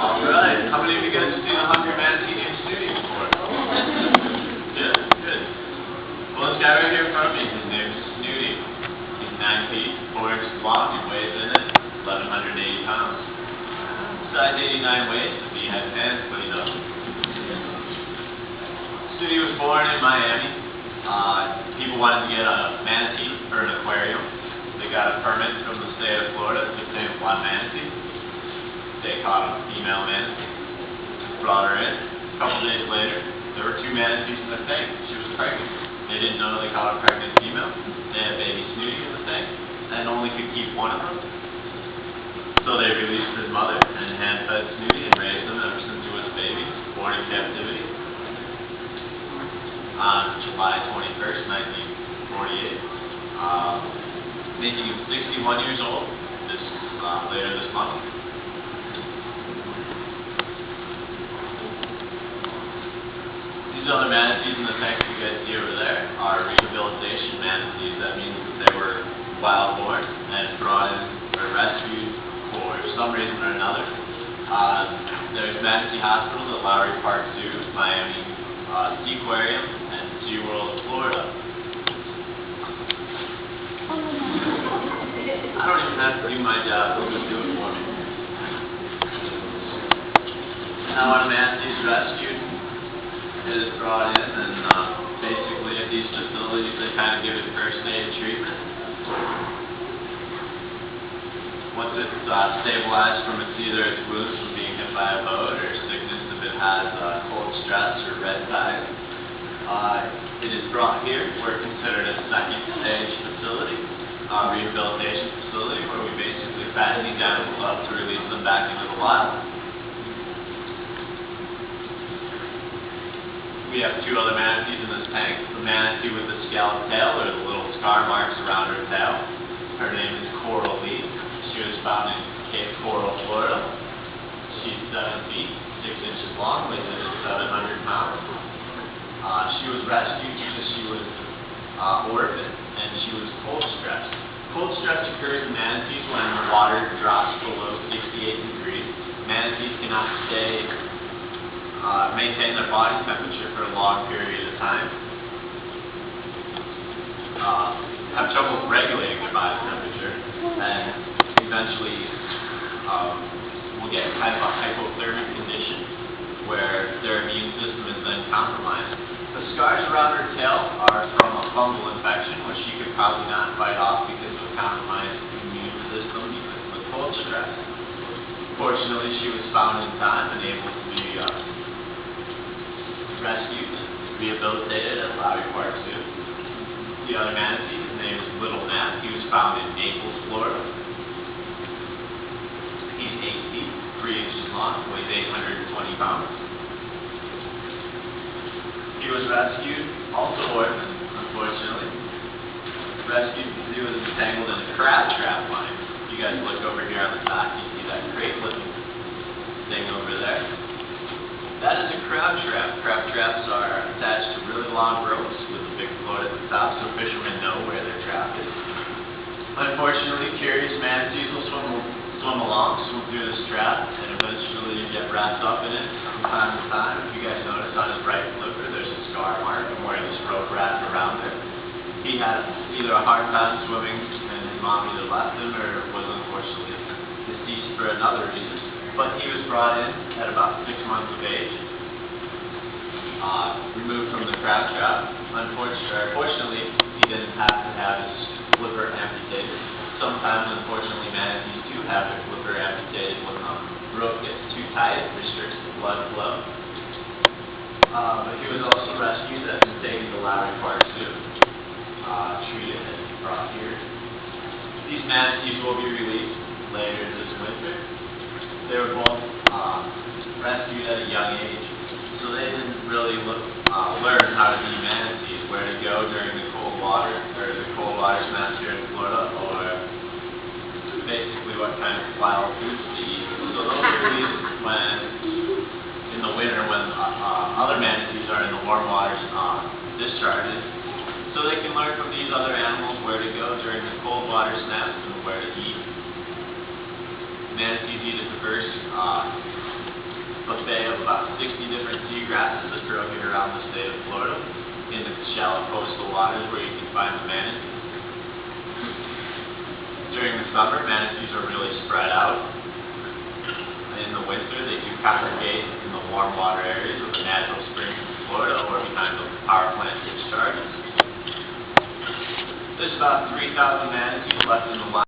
Alright, how many of you guys have seen a hungry manatee named Snooty before? Good, good. Well, this guy right here in front of me, his name is Snooty. He's 9 feet, 4 inches long, and weighs in at 1,180 pounds. Size 89 waist, if he had hands, but he doesn't. Snooty was born in Miami. People wanted to get a manatee for an aquarium. They got a permit from the state of Florida to obtain one manatee. They caught a female manatee, brought her in. A couple days later, there were 2 manatees in the tank. She was pregnant. They didn't know they caught a pregnant female. They had baby Snooty in the tank and only could keep one of them. So they released his mother and hand-fed Snooty and raised him ever since he was a baby, born in captivity. On July 21st, 1948, making him 61 years old later this month. These other manatees in the tank you guys see over there are rehabilitation manatees. That means that they were wild-born and brought in or rescued for some reason or another. There's Manatee Hospitals at Lowry Park Zoo, Miami Aquarium, and SeaWorld of Florida. I don't even have to do my job, they'll just do it for me. Now when a manatee is rescued, it is brought in, and basically at these facilities they kind of give it first aid treatment. Once it's stabilized from either its wounds from being hit by a boat or sickness if it has cold stress or red tide, it is brought here. We're considered a second stage facility, rehabilitation facility, where we basically fatten these animals up to release them back into the wild. We have 2 other manatees in this tank. The manatee with the scalloped tail, or the little scar marks around her tail. Her name is Coral Lee. She was found in Cape Coral, Florida. She's 7 feet, 6 inches long, weighs in at 700 pounds. She was rescued because she was orphaned and she was cold stressed. Cold stress occurs in manatees when the water drops below 68 degrees. Manatees cannot maintain their body temperature for a long period of time. Have trouble regulating their body temperature, and eventually will get kind of a hypothermic condition where their immune system is then compromised. The scars around her tail are from a fungal infection, which she could probably not fight off because of a compromised immune system because of the cold stress. Fortunately, she was found in time and able to be rescued and rehabilitated at Lowry Park Zoo. The other manatee, his name is Little Matt. He was found in Naples, Florida. He's 8 feet, 3 inches long, weighs 820 pounds. He was rescued, also orphaned, unfortunately. Rescued because he was entangled in a crab trap line. If you guys look over here on the top, you see that crate-looking thing over there. That is a crab trap. Crab traps are attached to really long ropes with a big float at the top so fishermen know where their trap is. Unfortunately, curious manatees will swim through this trap, and eventually get wrapped up in it from time to time. If you guys notice on his right flipper, there's a scar mark from where this rope wrapped around it. He had either a hard time swimming and his mom either left him or was unfortunately deceased for another reason. But he was brought in at about 6 months of age, removed from the crab trap. Fortunately, he didn't have to have his flipper amputated. Sometimes, unfortunately, manatees do have their flipper amputated when the rope gets too tight, it restricts the blood flow. But he was also rescued and taken to Lowry Park Zoo, treated and brought here. These manatees will be released later this winter. They were both rescued at a young age, so they didn't really learn how to be manatees, where to go during the cold water, or the cold water snaps here in Florida, or basically what kind of wild foods to eat. So they'll be released in the winter when other manatees are in the warm waters discharges, so they can learn from these other animals where to go during the cold water snaps and where to eat. Manatees eat a diverse buffet of about 60 different seagrasses that grow here around the state of Florida in the shallow coastal waters where you can find the manatees. During the summer, manatees are really spread out. In the winter, they do congregate in the warm water areas of the natural springs in Florida or behind the power plant discharges. There's about 3,000 manatees left in the wild.